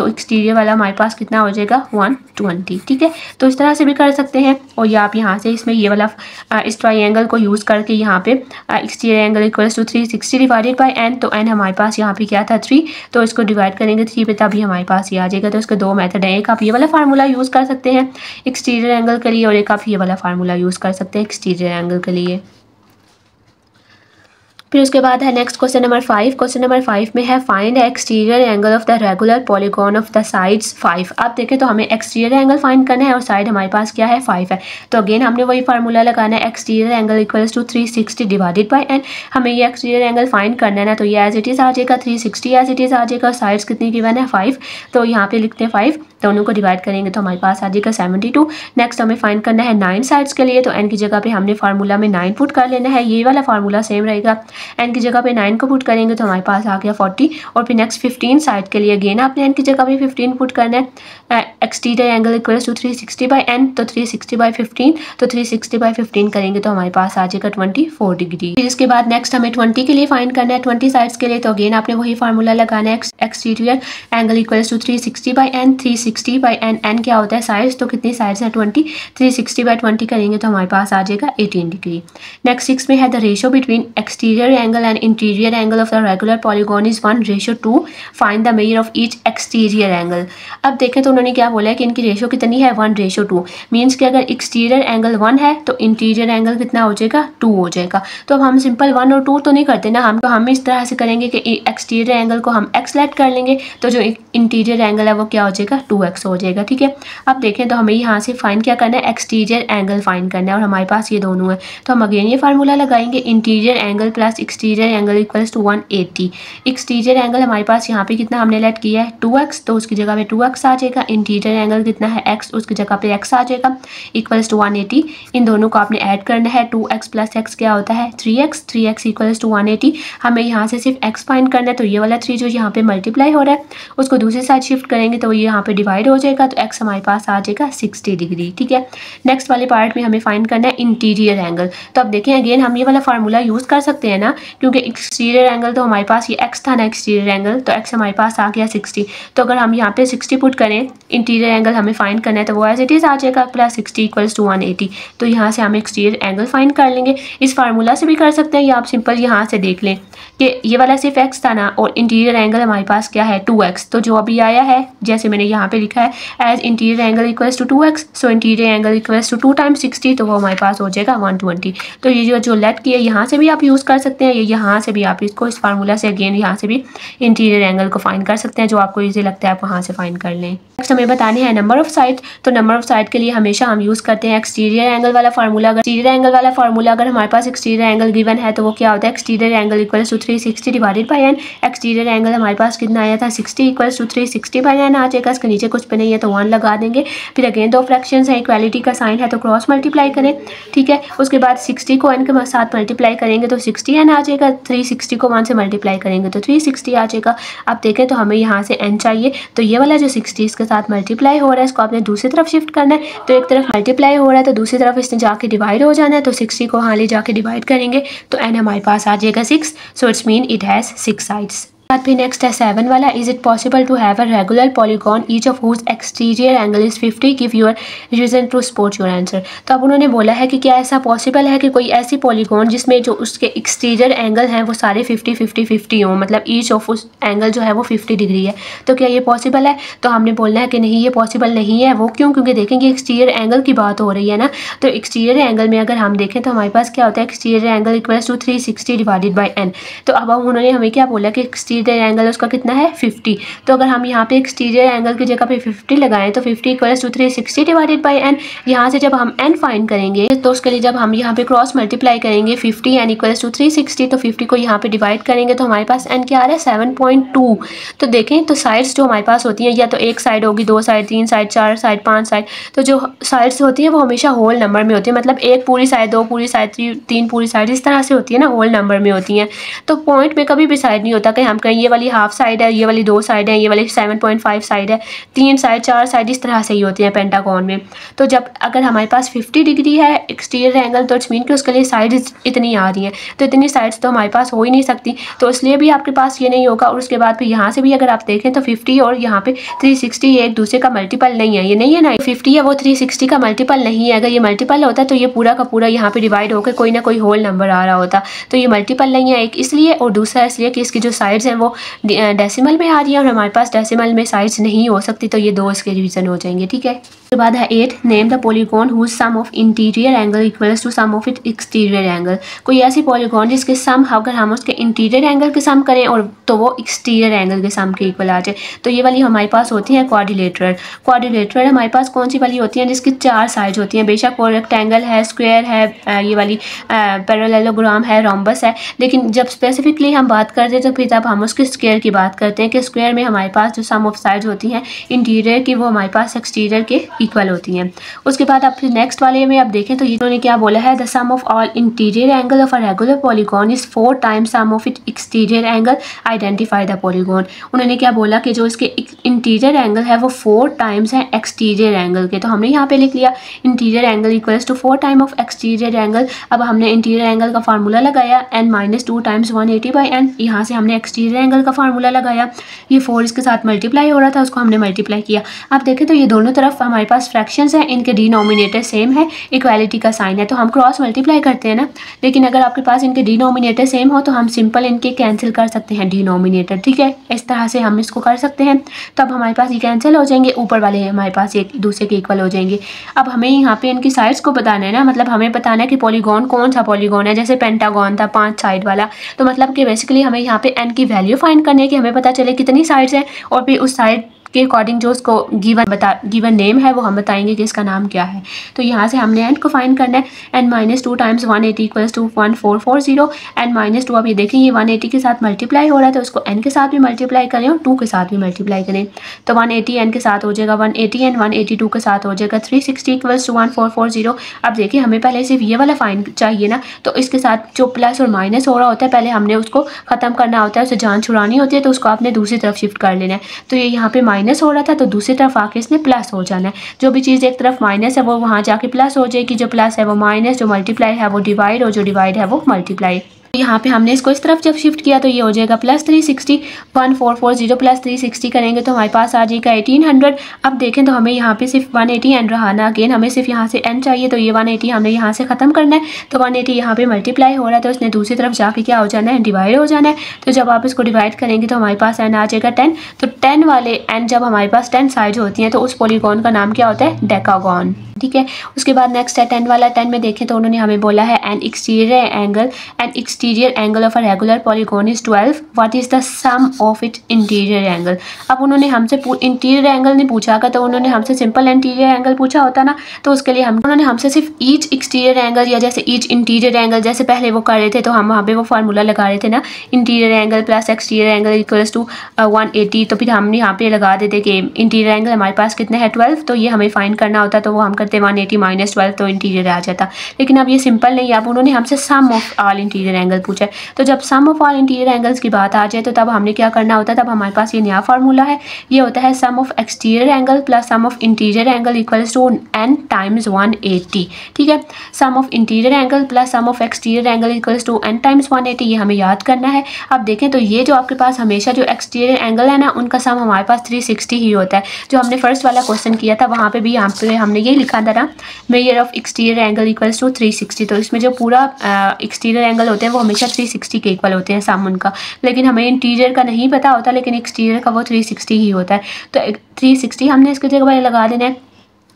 एक्सटीरियर वाला हमारे पास कितना हो जाएगा, 120, ठीक है। तो इस तरह से भी कर सकते हैं। और या आप यहाँ से इसमें ये वाला इस ट्राइंगल को यूज़ करके यहाँ पे exterior angle equals to 360 divided by n, तो n हमारे पास यहाँ पे क्या था 3, तो इसको डिवाइड करेंगे 3 पे तभी हमारे पास ये आ जाएगा। तो इसके दो मेथड हैं, एक आप ये वाला फार्मूला यूज़ कर सकते हैं एक्सटीरियर एंगल के लिए और एक आप ये वाला फार्मूला यूज़ कर सकते हैं एक्सटीरियर एंगल के लिए। फिर उसके बाद है next question number 5। Question number 5 में है find exterior angle of the regular polygon of the sides 5। आप देखें तो हमें एक्सटीरियर एंगल फाइंड करना है और साइड हमारे पास क्या है, 5 है। तो अगेन हमने वही फार्मूला लगाना है, exterior angle equals to 360 divided by n। हमें ये एक्सटीरियर एंगल फाइंड करना है ना, तो ये एज इट इज़ आ जाएगा 360 एज इट इज़ आ जाएगा। साइड्स कितनी गिवन है, 5, तो यहाँ पे लिखते हैं 5, दोनों को डिवाइड करेंगे तो हमारे पास आ जाएगा 72। नेक्स्ट हमें फाइंड करना है 9 साइड्स के लिए, तो n की जगह पे हमने फार्मूला में 9 पुट कर लेना है, ये वाला फार्मूला सेम रहेगा। एन की जगह पे 9 को पुट करेंगे तो हमारे पास आ गया 40। और फिर नेक्स्ट 15 साइड के लिए अगेन आपने एन की जगह पे 15 पुट करना है। Exterior angle equals to 360 by n, तो 360 बाई 15, तो 360 बाई 15 करेंगे तो हमारे पास आ जाएगा 24 डिग्री। फिर इसके बाद नेक्स्ट हमें 20 के लिए फाइंड करना है 20 साइड्स के लिए, तो अगेन आपने वही फार्मूला लगाना है। Exterior angle equals to 360 by n, 360 by n, n क्या होता है साइड्स, तो कितनी साइड्स हैं 20, 360 बाई 20 करेंगे तो हमारे पास आ जाएगा 18 डिग्री। नेक्स्ट 6 में है the ratio between exterior angle and interior angle of the regular polygon is 1:2, find the measure of each exterior angle. अब देखें तो उन्होंने क्या बोला है कि इनकी रेशो कितनी है 1:2, मीन्स कि अगर एक्सटीरियर एंगल 1 है तो इंटीरियर एंगल कितना हो जाएगा 2 हो जाएगा। तो अब हम सिंपल 1 और 2 तो नहीं करते ना, हम इस तरह से करेंगे कि एक्सटीरियर एंगल को हम x लेट कर लेंगे, तो जो इंटीरियर एंगल है वो क्या हो जाएगा 2x हो जाएगा। ठीक है, अब देखें तो हमें यहाँ से फाइंड क्या करना है, एक्सटीरियर एंगल फाइंड करना है, और हमारे पास ये दोनों है। तो हम अगेन ये फार्मूला लगाएंगे, interior angle plus exterior angle equals to 180। Exterior angle हमारे पास यहाँ पे कितना हमने लेट किया है 2x, तो उसकी जगह पे 2x आ जाएगा। इंटीरियर एंगल कितना है x, उसकी जगह पे x आ जाएगा, इक्वल्स टू 180। इन दोनों को आपने ऐड करना है, 2x प्लस x क्या होता है 3x, 3x इक्वल्स टू 180। हमें यहाँ से सिर्फ x फाइंड करना है, तो ये वाला 3 जो यहाँ पे मल्टीप्लाई हो रहा है उसको दूसरी साइड शिफ्ट करेंगे तो ये यहाँ पे डिवाइड हो जाएगा, तो x हमारे पास आ जाएगा 60 डिग्री। ठीक है, नेक्स्ट वाले पार्ट में हमें फाइंड करना है इंटीरियर एंगल। तो अब देखें अगेन हम ये वाला फार्मूला यूज़ कर सकते हैं ना, क्योंकि एक्सटीरियर एंगल तो हमारे पास ये x था ना एक्सटीरियर एंगल, तो x हमारे पास आ गया 60। तो अगर हम यहाँ पे 60 पुट करें, इंटीरियर एंगल हमें फाइंड करना है, तो वो एज इट इज़ आ जाएगा प्लस 60 इक्वल्स टू 180। तो यहाँ से हम एक्सटीरियर एंगल फाइंड कर लेंगे। इस फार्मूला से भी कर सकते हैं या आप सिंपल यहाँ से देख लें कि ये वाला सिर्फ x था ना, और इंटीरियर एंगल हमारे पास क्या है 2x, तो जो अभी आया है जैसे मैंने यहाँ पे लिखा है as interior angle equals to 2x, so interior angle equals to 2 times 60, तो वो हमारे पास हो जाएगा 120। तो ये जो लेट की है यहाँ से भी आप यूज़ कर सकते हैं, यहाँ से भी आप इसको इस फार्मूला से अगेन यहाँ से भी इंटीरियर एंगल को फाइंड कर सकते हैं, जो आपको ईजी लगता है आप वहाँ से फाइंड कर लें। नेक्स्ट हमें बताने हैं नंबर ऑफ साइड। तो नंबर ऑफ साइड के लिए हमेशा हम यूज़ करते हैं एक्सटीरियर एंगल वाला फार्मूला। अगर एक्सटीरियर एंगल वाला फार्मूला अगर हमारे पास एक्सटीरियर एंगल गिवन है तो वो क्या होता है, exterior angle equals to 360 divided by n. Exterior angle हमारे पास कितना आया था 60 इक्वल्स टू 360 बाई एन आ जाएगा। इसके नीचे कुछ पे नहीं है तो 1 लगा देंगे। फिर अगेन दो फ्रैक्शंस हैं, इक्वालिटी का साइन है तो क्रॉस मल्टीप्लाई करें। ठीक है, उसके बाद 60 को n के साथ मल्टीप्लाई करेंगे तो 60n आ जाएगा। 360 को 1 से मल्टीप्लाई करेंगे तो 360 आ जाएगा। अब देखें तो हमें यहाँ से n चाहिए, तो ये वाला जो 60 इसके साथ मल्टीप्लाई हो रहा है इसको आपने दूसरी तरफ शिफ्ट करना है। तो एक तरफ मल्टीप्लाई हो रहा है तो दूसरी तरफ इसने जाके डिवाइड हो जाना है, तो 60 को हाँ ले जाके डिवाइड करेंगे तो n हमारे पास आ जाएगा 6। So it's mean it has 6 sides. बाद फिर नेक्स्ट है 7 वाला, is it possible to have a regular polygon each of whose exterior angle is 50, give your reason to support your answer. तो अब उन्होंने बोला है कि क्या ऐसा पॉसिबल है कि कोई ऐसी पॉलीगॉन जिसमें जो उसके एक्सटीरियर एंगल हैं वो सारे 50 50 50 हों, मतलब ईच ऑफ उस एंगल जो है वो 50 डिग्री है, तो क्या ये पॉसिबल है? तो हमने बोलना है कि नहीं, ये पॉसिबल नहीं है। वो क्यों? क्योंकि देखेंगे एक्सटीरियर एंगल की बात हो रही है ना, तो एक्सटीरियर एंगल में अगर हम देखें तो हमारे पास क्या होता है, exterior angle equals to 360 divided by n। तो अब उन्होंने हमें क्या बोला कि एक्सटीरियर एंगल उसका कितना है 50। तो अगर हम यहाँ पे एक्सटीरियर एंगल की जगह पे 50 लगाएं तो 50 equals to 360 divided by n। यहाँ से जब हम n फाइंड करेंगे तो उसके लिए जब हम यहाँ पे क्रॉस मल्टीप्लाई करेंगे 50 n इक्वल्स टू 360, तो 50 को यहाँ पे डिवाइड करेंगे तो हमारे पास n क्या आ रहा है 7.2। तो देखें तो साइड्स जो हमारे पास होती हैं या तो एक साइड होगी, 2 साइड, 3 साइड, 4 साइड, 5 साइड, तो जो साइड्स होती है वो हमेशा होल नंबर में होती है, मतलब एक पूरी साइड, 2 पूरी साइड, 3 पूरी साइड, इस तरह से होती है ना, होल नंबर में होती हैं। तो पॉइंट में कभी भी साइड नहीं होता कि हम कहीं ये वाली हाफ साइड है, ये वाली 2 साइड है, ये वाली 7.5 साइड है, 3 साइड, 4 साइड, इस तरह से ही होती हैं पेंटागन में। तो जब अगर हमारे पास 50 डिग्री है एक्सटीरियर एंगल तो इट्स मीन कि उसके लिए साइड्स इतनी आ रही हैं, तो इतनी साइड्स तो हमारे पास हो ही नहीं सकती, तो इसलिए भी आपके पास ये नहीं होगा। और उसके बाद फिर यहाँ से भी अगर आप देखें तो 50 और यहाँ पे 360 ये एक दूसरे का मल्टीपल नहीं है, ये नहीं है ना, 50 है वो 360 का मल्टीपल नहीं है। अगर ये मल्टीपल होता तो ये पूरा का पूरा यहाँ पे डिवाइड होकर कोई ना कोई होल नंबर आ रहा होता, तो ये मल्टीपल नहीं है, एक इसलिए, और दूसरा इसलिए कि इसकी जो साइड्स हैं वो डेसिमल में आ रही है और हमारे पास डेसिमल में साइड्स नहीं हो सकती, तो ये 2 इसके रीजन हो जाएंगे। ठीक है, उसके बाद है 8, name the polygon whose sum of interior angle equals to sum of it exterior angle. कोई ऐसी पॉलीगॉन जिसके सम अगर हम उसके इंटीरियर एंगल के सम करें और तो वो एक्सटीरियर एंगल के सम के इक्वल आ जाए, तो ये वाली हमारे पास होती है क्वाड्रिलेटरल। क्वाड्रिलेटरल हमारे पास कौन सी वाली होती है, जिसकी 4 साइड्स होती हैं, बेशक वो रेक्टेंगल है, स्क्वायर है, ये वाली पैरेललोग्राम है, रोम्बस है, लेकिन जब स्पेसिफिकली हम बात करते हैं तो फिर तब हम हम उसके स्क्वायर की बात करते हैं कि स्क्वायर में हमारे पास जो सम ऑफ साइड्स होती हैं इंटीरियर की वो हमारे पास एक्सटीरियर के इक्वल होती हैं। उसके बाद आप फिर नेक्स्ट वाले में आप देखें तो इन्होंने क्या बोला है, the sum of all interior angle of a regular polygon is 4 times sum of it exterior angle, identify the polygon. उन्होंने क्या बोला कि जो इसके इंटीरियर एंगल है वो 4 टाइम्स है एक्सटीरियर एंगल के। तो हमने यहाँ पे लिख लिया interior angle equals to 4 time of exterior angle. अब हमने इंटीरियर एंगल का फार्मूला लगाया n-2 टाइम्स 180/n। यहाँ से हमने एक्सटीरियर एंगल का फार्मूला लगाया, ये 4 इसके साथ मल्टीप्लाई हो रहा था, उसको हमने मल्टीप्लाई किया। आप देखें तो ये दोनों तरफ हमारे पास फ्रैक्शंस हैं, इनके डिनोमिनेटर सेम है, इक्वालिटी का साइन है, तो हम क्रॉस मल्टीप्लाई करते हैं ना। लेकिन अगर आपके पास इनके डिनोमिनेटर सेम हो तो हम सिंपल इनके कैंसिल कर सकते हैं डिनोमिनेटर, ठीक है, इस तरह से हम इसको कर सकते हैं। तो अब हमारे पास ये कैंसिल हो जाएंगे, ऊपर वाले हमारे पास एक दूसरे के इक्वल हो जाएंगे। अब हमें यहाँ पे इनकी साइड्स को बताना है ना, मतलब हमें बताना है कि पॉलीगॉन कौन सा पॉलीगॉन है। जैसे पेंटागॉन था 5 साइड वाला, तो मतलब कि बेसिकली हमें यहाँ पे n की वैल्यू फाइंड करनी है कि हमें पता चले कितनी साइड्स हैं, और फिर उस साइड के अकॉर्डिंग जो उसको गिवन नेम है वो हम बताएंगे कि इसका नाम क्या है। तो यहाँ से हमने n को फाइंड करना है, n-2 times 180 equals to 1440। n-2 अब ये देखें ये 180 के साथ मल्टीप्लाई हो रहा है, तो उसको n के साथ भी मल्टीप्लाई करें और 2 के साथ भी मल्टीप्लाई करें। तो 180 n के साथ हो जाएगा 180 एंड 182 के साथ हो जाएगा 360 इक्वल्स टू 1440। अब देखिए हमें पहले सिर्फ ये वाला फाइंड चाहिए ना, तो इसके साथ जो प्लस और माइनस हो रहा होता है पहले हमने उसको ख़त्म करना होता है, उसे जान छुड़ानी होती है, तो उसको आपने दूसरी तरफ शिफ्ट कर लेना है। तो ये यहाँ पे माइनस हो रहा था तो दूसरी तरफ आके इसने प्लस हो जाना है। जो भी चीज़ एक तरफ माइनस है वो वहाँ जाके प्लस हो जाएगी, जो प्लस है वो माइनस, जो मल्टीप्लाई है वो डिवाइड, और जो डिवाइड है वो मल्टीप्लाई। यहाँ पे हमने इसको इस तरफ जब शिफ्ट किया तो ये हो जाएगा प्लस 360, 1440 प्लस 360 करेंगे तो हमारे पास आ जाएगा 1800। अब देखें तो हमें यहाँ पे सिर्फ 180 एन रहा ना, अगेन हमें सिर्फ यहाँ से n चाहिए, तो ये 180 हमने यहाँ से ख़त्म करना है। तो 180 यहाँ पे मल्टीप्लाई हो रहा है तो उसने दूसरी तरफ जाके क्या हो जाना है, डिवाइड हो जाना है। तो जब आप इसको डिवाइड करेंगे तो हमारे पास n आ जाएगा 10। तो 10 वाले n जब हमारे पास 10 साइड्स होती हैं तो उस पॉलीगॉन का नाम क्या होता है, डेकागॉन, ठीक है। उसके बाद नेक्स्ट है 10 वाला। 10 में देखें तो उन्होंने हमें बोला है an exterior angle of a regular polygon is 12, what is the sum of it interior angle. अब उन्होंने हमसे इंटीरियर एंगल नहीं पूछा था, तो उन्होंने हमसे सिंपल इंटीरियर एंगल पूछा होता ना, तो उसके लिए उन्होंने हमसे सिर्फ ईच एक्सटीरियर एंगल या जैसे ईच इंटीरियर एंगल जैसे पहले वो कर रहे थे, तो हम वहाँ पे वो फार्मूला लगा रहे थे ना, interior angle plus exterior angle equals to 180। तो फिर हमने यहाँ पे लगा देते कि इंटीरियर एंगल हमारे पास कितना है 12, तो ये हमें फाइंड करना होता, तो वो हम करते 180 माइनस 12 तो इंटीरियर आ जाता। लेकिन अब ये सिंपल नहीं है, अब उन्होंने हमसे सम ऑफ ऑल इंटीरियर एंगल पूछा है। तो जब सम ऑफ ऑल इंटीरियर एंगल्स की बात आ जाए तो तब हमने क्या करना होता है, तब हमारे पास ये नया फार्मूला है, ये होता है sum of exterior angle plus sum of interior angle equals to n times 180, ठीक है। Sum of interior angle plus sum of exterior angle equals to n times 180, ये हमें याद करना है। अब देखें तो ये जो आपके पास हमेशा जो एक्सटीरियर एंगल है ना, उनका सम हमारे पास 360 ही होता है। जो हमने फर्स्ट वाला क्वेश्चन किया था वहाँ पे भी यहाँ पे हमने ये लिखा था ना, measure of exterior angle equals to 360। तो इसमें जो पूरा एक्सटीरियर एंगल होते हैं वो हमेशा 360 के इक्वल होते हैं सम उनका, लेकिन हमें इंटीरियर का नहीं पता होता, लेकिन एक्सटीरियर का वो 360 ही होता है। तो 360 हमने इसकी जगह पर लगा देना है।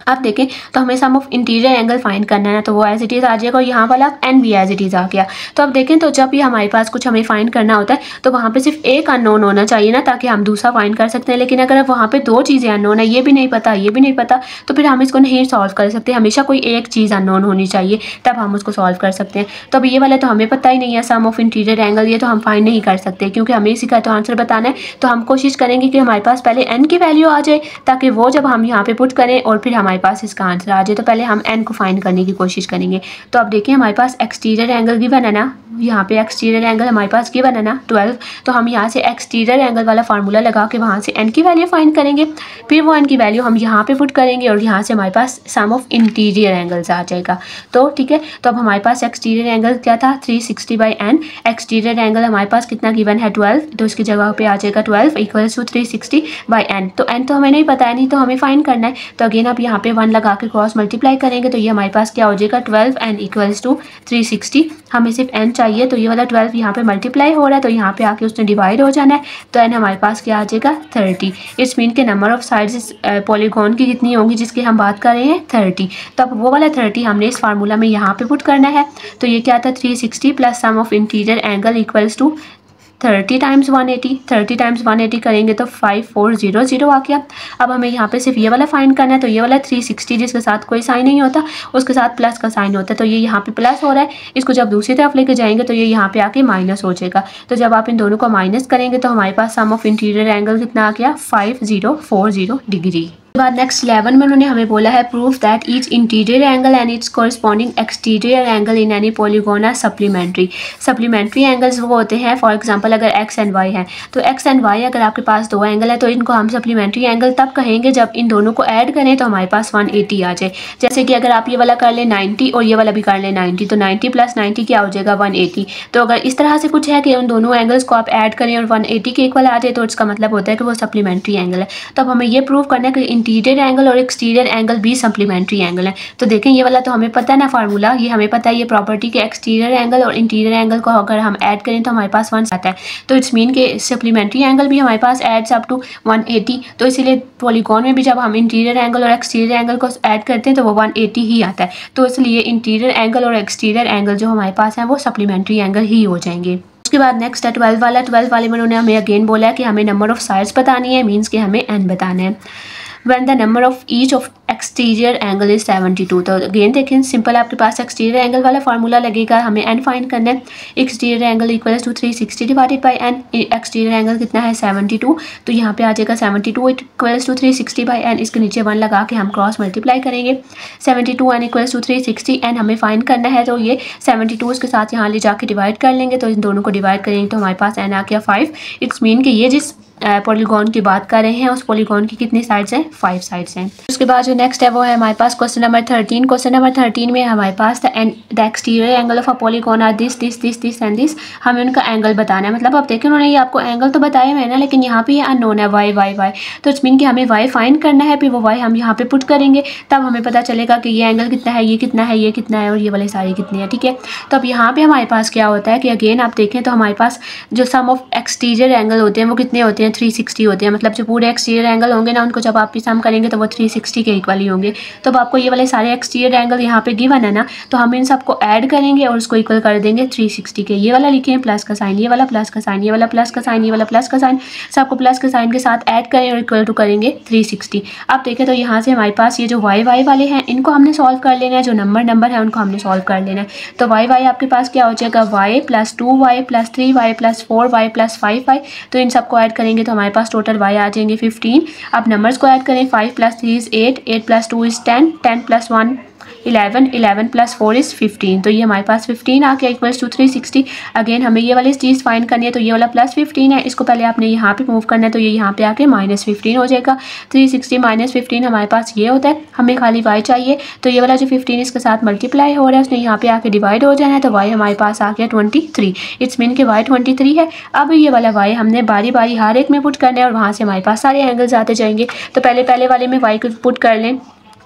अब देखें तो हमें सम ऑफ इंटीरियर एंगल फाइंड करना है ना, तो वो एज इट इज़ आ जाएगा, और यहाँ वाला n भी एज इट इज़ आ गया। तो अब देखें तो जब भी हमारे पास कुछ हमें फाइंड करना होता है तो वहाँ पे सिर्फ एक अननोन होना चाहिए ना, ताकि हम दूसरा फाइंड कर सकते हैं। लेकिन अगर वहाँ पे दो चीज़ें अननोन है, ये भी नहीं पता ये भी नहीं पता, तो फिर हम इसको नहीं सॉल्व कर सकते। हमेशा कोई एक चीज़ अननोन होनी चाहिए तब हम उसको सॉल्व कर सकते हैं। तो अब ये वाला तो हमें पता ही नहीं है सम ऑफ इंटीरियर एंगल, ये तो हम फाइंड नहीं कर सकते क्योंकि हमें इसी का तो आंसर बताना है। तो हम कोशिश करेंगे कि हमारे पास पहले n की वैल्यू आ जाए, ताकि वो जब हम यहाँ पे पुट करें और फिर हमारे पास इसका आंसर आ जाए। तो पहले हम n को फाइंड करने की कोशिश करेंगे। तो अब देखिए हमारे पास एक्सटीरियर एंगल गिवन है ना, यहाँ पे एक्सटीरियर एंगल हमारे पास गिवन है ना 12। तो हम यहाँ से एक्सटीरियर एंगल वाला फार्मूला लगा के वहाँ से n की वैल्यू फाइंड करेंगे, फिर वो n की वैल्यू हम यहाँ पे पुट करेंगे और यहाँ से हमारे पास सम ऑफ इंटीरियर एंगल्स आ जाएगा। तो ठीक है, तो अब हमारे पास एक्सटीरियर एंगल क्या था 360/n। एक्सटीरियर एंगल हमारे पास कितना गिवन है 12, तो इसकी जगह पे आ जाएगा 12 इक्वल्स टू 360/n। तो n तो हमें नहीं पता है, नहीं तो हमें फाइंड करना है। तो अगेन आप यहाँ पे 1 लगा के क्रॉस मल्टीप्लाई करेंगे तो ये हमारे पास क्या हो जाएगा 12n इक्वल्स टू 360। हमें सिर्फ n चाहिए, तो ये वाला 12 यहाँ पे मल्टीप्लाई हो रहा है, तो यहाँ पे आके उसने डिवाइड हो जाना है। तो n हमारे पास क्या आ जाएगा 30। इट्स मीन के नंबर ऑफ साइड्स पॉलीगॉन की कितनी होंगी जिसकी हम बात कर रहे हैं 30। तो अब वो वाला 30 हमने इस फार्मूला में यहाँ पे पुट करना है। तो ये क्या था 360 plus sum of interior angle equals to 30 times 180, 30 times 180 करेंगे तो 5400 आ गया। अब हमें यहाँ पे सिर्फ ये वाला फाइंड करना है, तो ये वाला 360 जिसके साथ कोई साइन नहीं होता उसके साथ प्लस का साइन होता है, तो ये यहाँ पे प्लस हो रहा है, इसको जब दूसरी तरफ लेके जाएंगे तो ये यहाँ पे आके माइनस हो जाएगा। तो जब आप इन दोनों को माइनस करेंगे तो हमारे पास सम ऑफ इंटीरियर एंगल कितना आ गया 5040 डिग्री। बाद नेक्स्ट 11 में उन्होंने हमें बोला है proof that each interior angle and its corresponding exterior angle in any polygon are supplementary. Supplementary angles वो होते हैं, फॉर एग्जांपल अगर एक्स एंड वाई है तो एक्स एंड वाई अगर आपके पास दो एंगल है तो इनको हम सप्लीमेंट्री एंगल तब कहेंगे जब इन दोनों को ऐड करें तो हमारे पास 180 आ जाए। जैसे कि अगर आप ये वाला कर लें 90 और ये वाला भी कर लें 90, तो 90 + 90 क्या हो जाएगा 180। तो अगर इस तरह से कुछ है कि उन दोनों एंगल्स को आप ऐड करें और 180 के इक्वल आ जाए तो इसका मतलब होता है कि वो सप्लीमेंट्री एंगल है। तो अब हमें ये प्रूव करना है कि इंटीरियर एंगल और एक्सटीरियर एंगल भी सप्लीमेंट्री एंगल है। तो देखें ये वाला तो हमें पता है ना फार्मूला, ये हमें पता है ये प्रॉपर्टी के एक्सटीरियर एंगल और इंटीरियर एंगल को अगर हम ऐड करें तो हमारे पास 1 आता है। तो इट्स मीन के सप्लीमेंट्री एंगल भी हमारे पास एड्स अप टू 180। तो इसीलिए पॉलीगॉन में भी जब हम इंटीरियर एंगल और एक्सटीरियर एंगल को ऐड करते हैं तो वो 180 ही आता है। तो इसलिए इंटीरियर एंगल और एक्सटीरियर एंगल जो हमारे पास है वो सप्लीमेंट्री एंगल ही हो जाएंगे। उसके बाद नेक्स्ट है 12 वाला। 12 वाले में उन्होंने हमें अगेन बोला है कि हमें नंबर ऑफ साइड्स बतानी है, मीन्स कि हमें n बताना है। When the number of each of exterior angle is 72। तो अगेन देखें सिंपल आपके पास एक्सटीरियर एंगल वाला फार्मूला लगेगा, हमें n फाइंड करना है। Exterior angle equals to 360 divided by n। Exterior angle कितना है 72, तो यहाँ पे आ जाएगा 72 इक्वल्स टू 360 बाई n। इसके नीचे 1 लगा के हम क्रॉस मल्टीप्लाई करेंगे। 72 n इक्वल्स टू 360 n हमें फाइंड करना है, तो ये 72 इसके साथ यहाँ ले जाके डिवाइड कर लेंगे, तो इन दोनों को डिवाइड करेंगे तो हमारे पास n आ गया 5। इट्स मीन कि ये जिस पॉलीगॉन की बात कर रहे हैं उस पॉलीगॉन की कितनी साइड्स हैं 5 साइड्स हैं। उसके बाद जो नेक्स्ट है वो है हमारे पास क्वेश्चन नंबर 13। क्वेश्चन नंबर 13 में हमारे पास the exterior angle of a polygon are this this this this and this. हमें उनका एंगल बताना है। मतलब आप देखें उन्होंने ये आपको एंगल तो बताया हुआ है ना, लेकिन यहाँ पे ये अननोन है y y y। तो इट्स मीन कि हमें y फाइंड करना है, फिर वो y हम यहाँ पे पुट करेंगे तब हमें पता चलेगा कि ये एंगल कितना है, ये कितना है, ये कितना है और ये वाले सारे कितने हैं। ठीक है, तो अब यहाँ पे हमारे पास क्या होता है कि अगेन आप देखें तो हमारे पास जो सम ऑफ एक्सटीरियर एंगल होते हैं वो कितने होते हैं 360 होते हैं। मतलब जो पूरे एक्सटीरियर एंगल होंगे ना उनको जब आप भी सम करेंगे तो वो 360 के इक्वल ही होंगे। तो अब आपको ये वाले सारे एक्सटीरियर एंगल यहाँ पे गिवन है ना, तो हम इन सबको ऐड करेंगे और उसको इक्वल कर देंगे 360 के। ये वाला लिखें प्लस का साइन, ये वाला प्लस का साइन, ये वाला प्लस का साइन, ये वाला प्लस का साइन, सबको प्लस के साइन के साथ ऐड करें और इक्वल टू करेंगे 360। अब देखें तो यहाँ से हमारे पास ये जो वाई वाई वाले हैं इनको हमने सॉल्व कर लेना है, जो नंबर है उनको हमने सॉल्व कर लेना है। तो वाई वाई आपके पास क्या हो जाएगा y + 2y + 3y + 4y + 5y। तो इन सबको ऐड करेंगे तो हमारे पास टोटल y आ जाएंगे 15। अब नंबर्स को ऐड करें, 5 + 3 is 8, 8 + 2 is 10, 10 + 1 11, 11 + 4 is 15। तो ये हमारे पास 15 आ गया इक्वल्स टू 360। अगेन हमें ये वाली चीज़ फाइंड करनी है, तो ये वाला +15 है, इसको पहले आपने यहाँ पे मूव करना है, तो ये यहाँ पे आके -15 हो जाएगा। 360 - 15 हमारे पास ये होता है। हमें खाली y चाहिए, तो ये वाला जो 15 इसके साथ मल्टीप्लाई हो रहा है उसने यहाँ पे आके डिवाइड हो जाना है, तो y हमारे पास आ गया 23। इट्स मीन कि y 23 है। अब ये वाला y हमने बारी बारी हर एक में पुट करना है और वहाँ से हमारे पास सारे एंगल्स आते जाएंगे। तो पहले वाले में y को पुट कर लें,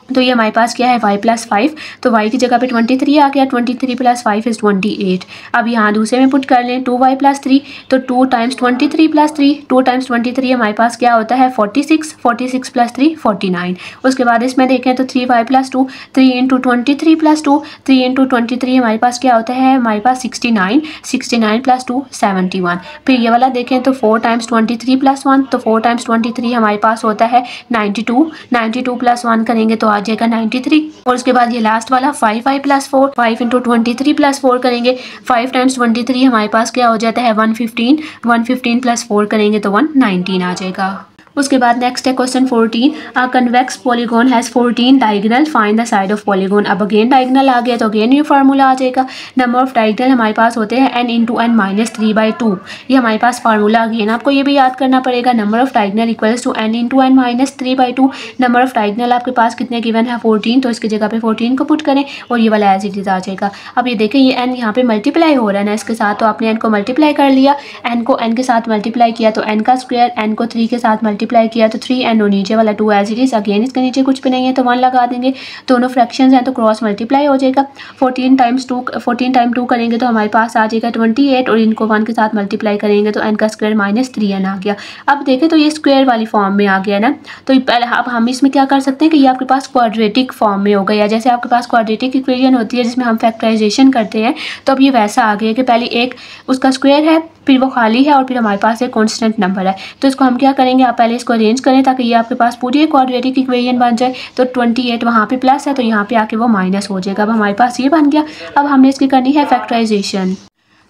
तो ये हमारे पास क्या है y + 5। तो y की जगह पे 23 आ गया, 23 + 5 is 28। अब यहाँ दूसरे में पुट कर लें 2y + 3, तो 2 × 23 + 3, 2 × 23 हमारे पास क्या होता है 46, 46 + 3 49। उसके बाद इसमें देखें तो 3y + 2, 3 × 23 + 2, 3 × 23 हमारे पास क्या होता है हमारे पास 69, 69 + 2 71। फिर ये वाला देखें तो 4 × 23 + 1, तो 4 × 23 हमारे पास होता है 92, 92 + 1 करेंगे तो आ जाएगा 93। और उसके बाद ये लास्ट वाला 5y + 4, 5 × 23 + 4 करेंगे, 5 × 23 हमारे पास क्या हो जाता है 115, 115 + 4 करेंगे तो 119 आ जाएगा। उसके बाद नेक्स्ट है question 14। A convex polygon has 14 diagonal, find the side of polygon. अब अगेन डायगोनल आ गया तो अगेन ये फार्मूला आ जाएगा। नंबर ऑफ डायगोनल हमारे पास होते हैं n × n - 3/2। ये हमारे पास फार्मूला अगेन आपको ये भी याद करना पड़ेगा। Number of diagonal equals to n × n - 3/2। Number of diagonal आपके पास कितने गिवन है 14, तो इसकी जगह पे 14 को पुट करें और ये वाला एज इट इज़ आ जाएगा। अब ये देखें ये n यहाँ पे मल्टीप्लाई हो रहा है ना इसके साथ, तो आपने n को मल्टीप्लाई कर लिया, n को n के साथ मल्टीप्लाई किया तो n का स्क्वायर, n को 3 के साथ मल्टीप्लाई मल्टीप्लाई किया तो 3n और नीचे वाला 2 एज इट इज़। अगेन इसके नीचे कुछ भी नहीं है तो 1 लगा देंगे। दोनों फ्रैक्शंस हैं तो क्रॉस मल्टीप्लाई हो जाएगा। 14 टाइम 2 करेंगे तो हमारे पास आ जाएगा 28 और इनको 1 के साथ मल्टीप्लाई करेंगे तो n का स्क्वायर -3n आ गया। अब देखें तो ये स्क्वायर वाली फॉर्म में आ गया ना। तो पहले अब हम इसमें क्या कर सकते हैं कि ये आपके पास क्वाड्रेटिक फॉर्म में हो गया। जैसे आपके पास क्वाड्रेटिक इक्वेशन होती है जिसमें हम फैक्टराइजेशन करते हैं, तो अब ये वैसा आ गया कि पहले एक उसका स्क्वायर है, फिर वो खाली है और फिर हमारे पास एक कांस्टेंट नंबर है। तो इसको हम क्या करेंगे, आप पहले इसको अरेंज करें ताकि ये आपके पास पूरी एक क्वाड्रेटिक इक्वेशन बन जाए। तो 28 वहाँ पे प्लस है तो यहाँ पे आके वो माइनस हो जाएगा। अब हमारे पास ये बन गया। अब हमने इसकी करनी है फैक्टराइजेशन।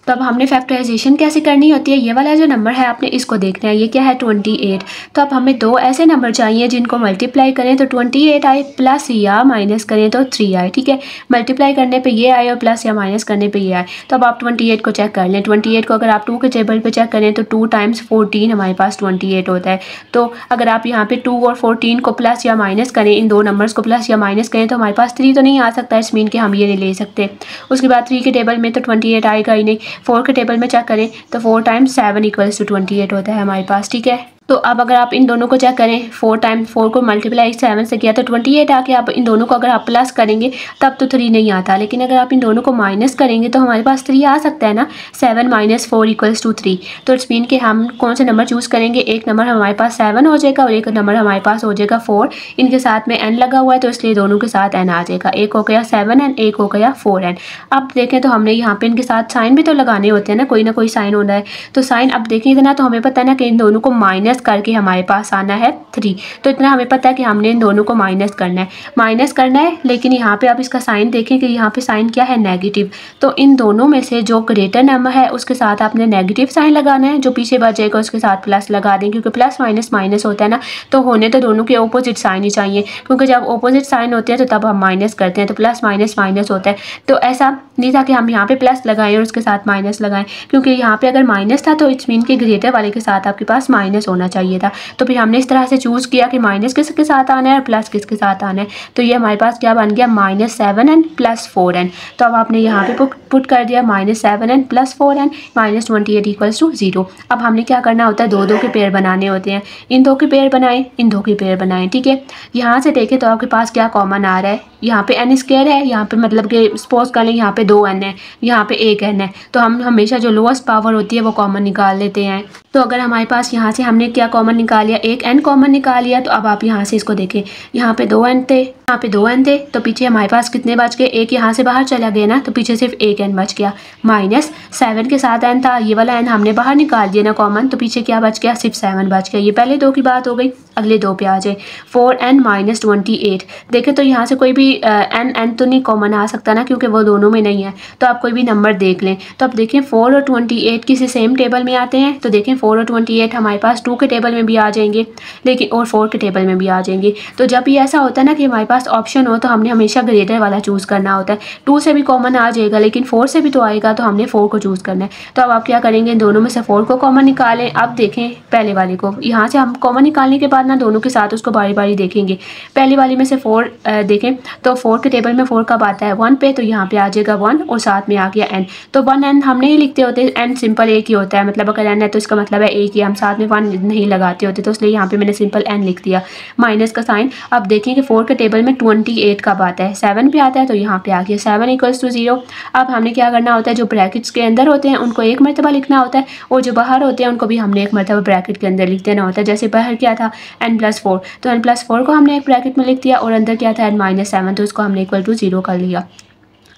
तो अब हमने फैक्टराइजेशन कैसे करनी होती है, ये वाला जो नंबर है आपने इसको देखना है, ये क्या है 28। तो अब हमें दो ऐसे नंबर चाहिए जिनको मल्टीप्लाई करें तो 28 आए, प्लस या माइनस करें तो 3 आए। ठीक है, मल्टीप्लाई करने पे ये आए और प्लस या माइनस करने पे ये आए। तो अब आप 28 को चेक कर लें। 28 को अगर आप 2 के टेबल पे चेक करें तो 2 टाइम्स 14 हमारे पास 28 होता है। तो अगर आप यहाँ पे 2 और 14 को प्लस या माइनस करें, इन दो नंबर्स को प्लस या माइनस करें तो हमारे पास 3 तो नहीं आ सकता, इस मीन कि हम ये नहीं ले सकते। उसके बाद 3 के टेबल में तो 28 आएगा ही नहीं। 4 के टेबल में चेक करें तो 4 टाइम्स 7 इक्वल्स टू 28 होता है हमारे पास। ठीक है, तो अब अगर आप इन दोनों को चेक करें, 4 टाइम्स 4 को मल्टीप्लाई 7 से किया तो 28 आके आप इन दोनों को अगर आप प्लस करेंगे तब तो 3 नहीं आता, लेकिन अगर आप इन दोनों को माइनस करेंगे तो हमारे पास 3 आ सकता है ना। 7 - 4 इक्वल्स टू 3। तो इट्स मीन कि हम कौन से नंबर चूज़ करेंगे, एक नंबर हमारे पास 7 हो जाएगा और एक नंबर हमारे पास हो जाएगा 4। इनके साथ में n लगा हुआ है तो इसलिए दोनों के साथ n आ जाएगा। एक हो गया 7n, एक हो गया 4n। अब देखें तो हमने यहाँ पे इनके साथ साइन भी तो लगाने होते हैं ना, कोई ना कोई साइन होना है। तो साइन अब देखें इतना तो हमें पता है ना कि इन दोनों को माइनस करके हमारे पास आना है 3। तो इतना हमें पता है कि हमने इन दोनों को माइनस करना है। लेकिन यहाँ पे आप इसका साइन देखें कि यहाँ पे साइन क्या है, नेगेटिव। तो इन दोनों में से जो ग्रेटर नंबर है उसके साथ आपने नेगेटिव साइन लगाना है, जो पीछे बचेगा उसके साथ प्लस लगा दें, क्योंकि प्लस माइनस माइनस होता है ना। तो होने तो दोनों के ऑपोजिट साइन ही चाहिए, क्योंकि जब ऑपोजिट साइन होते हैं तो तब हम माइनस करते हैं, तो प्लस माइनस माइनस होता है। तो ऐसा नहीं था कि हम यहाँ पे प्लस लगाएं और उसके साथ माइनस लगाएं, क्योंकि यहाँ पे अगर माइनस था तो इट्स मीन के ग्रेटर वाले के साथ आपके पास माइनस होना चाहिए था। तो फिर हमने इस तरह से चूज़ किया कि माइनस किसके साथ आना है और प्लस किसके साथ आना है। तो ये हमारे पास क्या बन गया, -7n + 4n। तो अब आपने यहाँ पे पुट कर दिया -7n + 4n -28 इक्वल्स टू 0। अब हमने क्या करना होता है, दो के पेयर बनाने होते हैं। इन दो के पेयर बनाएं, इन दो के पेयर बनाएं। ठीक है, यहाँ से देखें तो आपके पास क्या कॉमन आ रहा है, यहाँ पे n² है, यहाँ पे मतलब कि सपोज कर लें यहाँ पे 2n है, यहाँ पे 1n है। तो हम हमेशा जो लोएस्ट पावर होती है वो कॉमन निकाल लेते हैं। तो अगर हमारे पास यहाँ से हमने क्या कॉमन निकाल लिया, एक n कॉमन निकाल लिया। तो अब आप यहाँ से इसको देखें, यहाँ पे 2n थे, यहाँ पे 2n थे, तो पीछे हमारे पास कितने बच गए, एक यहाँ से बाहर चला गया ना, तो पीछे सिर्फ एक n बच गया। -7 के साथ n था, ये वाला n हमने बाहर निकाल दिया ना कॉमन, तो पीछे क्या बच गया, सिर्फ 7 बच गया। ये पहले दो की बात हो गई, अगले दो पे आ जाए। 4n - 28 देखें तो यहाँ से कोई भी n तो नहीं कॉमन आ सकता ना, क्योंकि वो दोनों में नहीं है। तो आप कोई भी नंबर देख लें। तो अब देखें 4 और 28 किसी सेम टेबल में आते हैं। तो देखें 4 और 28 हमारे पास 2 के टेबल में भी आ जाएंगे, लेकिन और 4 के टेबल में भी आ जाएंगे। तो जब भी ऐसा होता है ना कि हमारे पास ऑप्शन हो तो हमने हमेशा ग्रेटर वाला चूज़ करना होता है। 2 से भी कॉमन आ जाएगा लेकिन 4 से भी तो आएगा, तो हमने 4 को चूज़ करना है। तो अब आप क्या करेंगे, दोनों में से 4 को कॉमन निकालें। अब देखें पहले वाले को, यहाँ से हम कॉमन निकालने के बाद ना दोनों के साथ उसको बारी बारी देखेंगे। पहली वाली में से 4 देखें तो 4 के टेबल में 4 कब आता है, 1 पे, तो यहाँ पे आ जाएगा 1 और साथ में आ गया n। तो 1n हम नहीं लिखते होते, n सिंपल एक ही होता है, मतलब अगर n है तो इसका मतलब है एक ही, हम साथ में 1 नहीं लगाते होते, तो इसलिए यहाँ पे मैंने सिंपल n लिख दिया, माइनस का साइन। अब देखिए कि 4 के टेबल में 28 कब आता है, 7 पे आता है, तो यहाँ पे आ गया 7 इक्वल्स टू 0। अब हमने क्या करना होता है, जो ब्रैकेट्स के अंदर होते हैं उनको एक मरतबा लिखना होता है, और जो बाहर होते हैं उनको भी हमने एक मरतबा ब्रैकेट के अंदर लिख देना होता है। जैसे बाहर क्या था n+4, तो n+4 को हमने एक ब्रैकेट में लिख दिया, और अंदर क्या था n-7, तो इसको हमने इक्वल टू 0 कर लिया।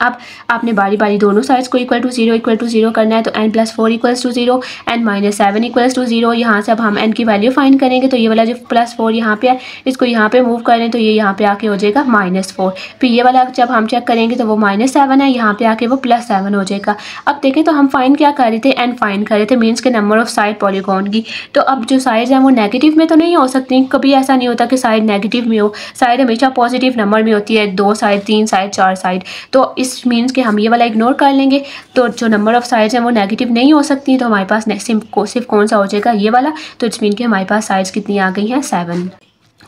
अब आपने बारी बारी दोनों साइड्स को इक्वल टू जीरो करना है। तो n+4 equals to 0, n-7 equals to 0। यहाँ से अब हम n की वैल्यू फाइंड करेंगे, तो ये वाला जो +4 यहाँ पे है इसको यहाँ पे मूव करें तो ये यहाँ पे आके हो जाएगा -4। फिर ये वाला जब हम चेक करेंगे तो वो -7 है, यहाँ पे आके वो +7 हो जाएगा। अब देखें तो हम फाइंड क्या कर रहे थे, n फाइंड कर रहे थे, मीन्स के नंबर ऑफ साइड पॉलीगॉन की। तो अब जो साइड्स हैं वो नेगेटिव में तो नहीं हो सकती, कभी ऐसा नहीं होता कि साइड नेगेटिव में हो, साइड हमेशा पॉजिटिव नंबर में होती है, 2 साइड 3 साइड 4 साइड। तो इस मीन्स कि हम ये वाला इग्नोर कर लेंगे। तो जो नंबर ऑफ साइड्स हैं वो नेगेटिव नहीं हो सकती, तो हमारे पास सिर्फ कौन सा हो जाएगा, ये वाला। तो इट्स मीन कि हमारे पास साइड्स कितनी आ गई हैं, 7।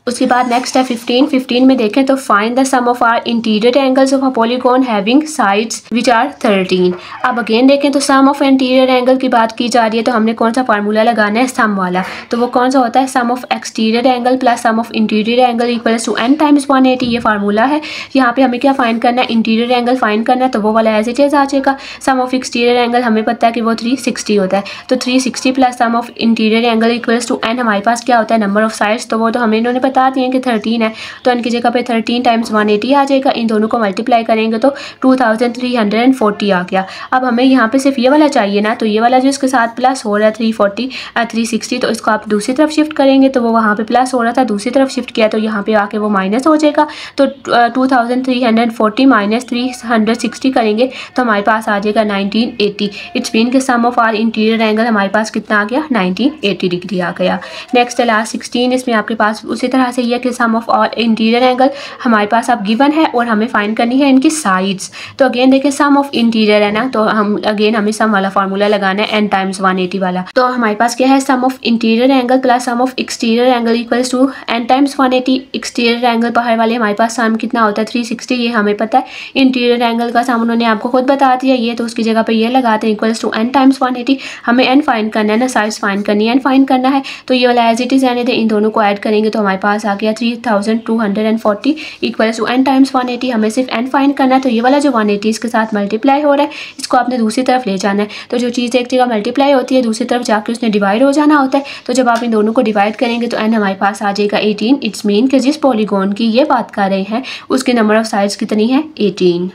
उसके बाद नेक्स्ट है 15 में देखें तो find the sum of are interior angles of a polygon having sides which are 13। अब अगेन देखें तो सम ऑफ इंटीरियर एंगल की बात की जा रही है, तो हमने कौन सा फार्मूला लगाना है, सम वाला। तो वो कौन सा होता है, sum of exterior angle plus sum of interior angle equals to n times 180। ये फार्मूला है। यहाँ पे हमें क्या फाइंड करना है, इंटीरियर एंगल फाइंड करना है, तो वो वाला एज इट इज आ जाएगा। सम ऑफ एक्सटीरियर एंगल हमें पता है कि वो 360 होता है, तो 360 plus sum of interior angle equals to n हमारे पास क्या होता है, नंबर ऑफ साइड्स। तो वो तो हमें इन्होंने बता दिए कि 13 है, तो n की जगह पे 13 टाइम्स 180 आ जाएगा। इन दोनों को मल्टीप्लाई करेंगे तो 2340 आ गया। अब हमें यहाँ पे सिर्फ ये वाला चाहिए ना, तो ये वाला जो इसके साथ प्लस हो रहा है 360, तो इसको आप दूसरी तरफ शिफ्ट करेंगे तो वो वहाँ पे प्लस हो रहा था, दूसरी तरफ शिफ्ट किया तो यहाँ पे आके वो माइनस हो जाएगा। तो 2340 माइनस 360 करेंगे तो हमारे पास आ जाएगा 1980। इट्स मीन के सम ऑफ आर इंटीरियर एंगल हमारे पास कितना आ गया, 1980 डिग्री आ गया। नेक्स्ट है लास्ट 16, इसमें आपके पास उसी तरह से ये कि सम ऑफ ऑल इंटीरियर एंगल हमारे पास अब गिवन है और हमें फाइंड करनी है इनकी साइड्स। तो अगेन देखिए सम ऑफ इंटीरियर है ना, तो हम अगेन हमें सम वाला फार्मूला लगाना है n टाइम्स 180 वाला। तो हमारे पास क्या है, sum of interior angle plus sum of exterior angle equals to n times 180। Exterior angle बाहर वाले हमारे पास सम कितना होता है 360, ये हमें पता है। इंटीरियर एंगल का सम उन्होंने आपको खुद बता दिया ये, तो उसकी जगह पे ये लगाते हैं इक्वल्स टू n टाइम्स 180। हमें n फाइंड करना है ना, साइड्स फाइंड करनी है, n फाइंड करना है। तो ये वाला एज इट इज रहने दें, इन दोनों को ऐड करेंगे तो हमारे पास आ गया 3240 इक्वल्स टू n टाइम्स 180। हमें सिर्फ n फाइंड करना है, तो ये वाला जो 180 इसके साथ मल्टीप्लाई हो रहा है, इसको आपने दूसरी तरफ ले जाना है। तो जो चीज़ एक जगह मल्टीप्लाई होती है दूसरी तरफ जाके उसने डिवाइड हो जाना होता है। तो जब आप इन दोनों को डिवाइड करेंगे तो n हमारे पास आ जाएगा 18। इट्स मीन कि जिस पॉलीगॉन की ये बात कर रहे हैं उसके नंबर ऑफ साइड्स कितनी है, 18।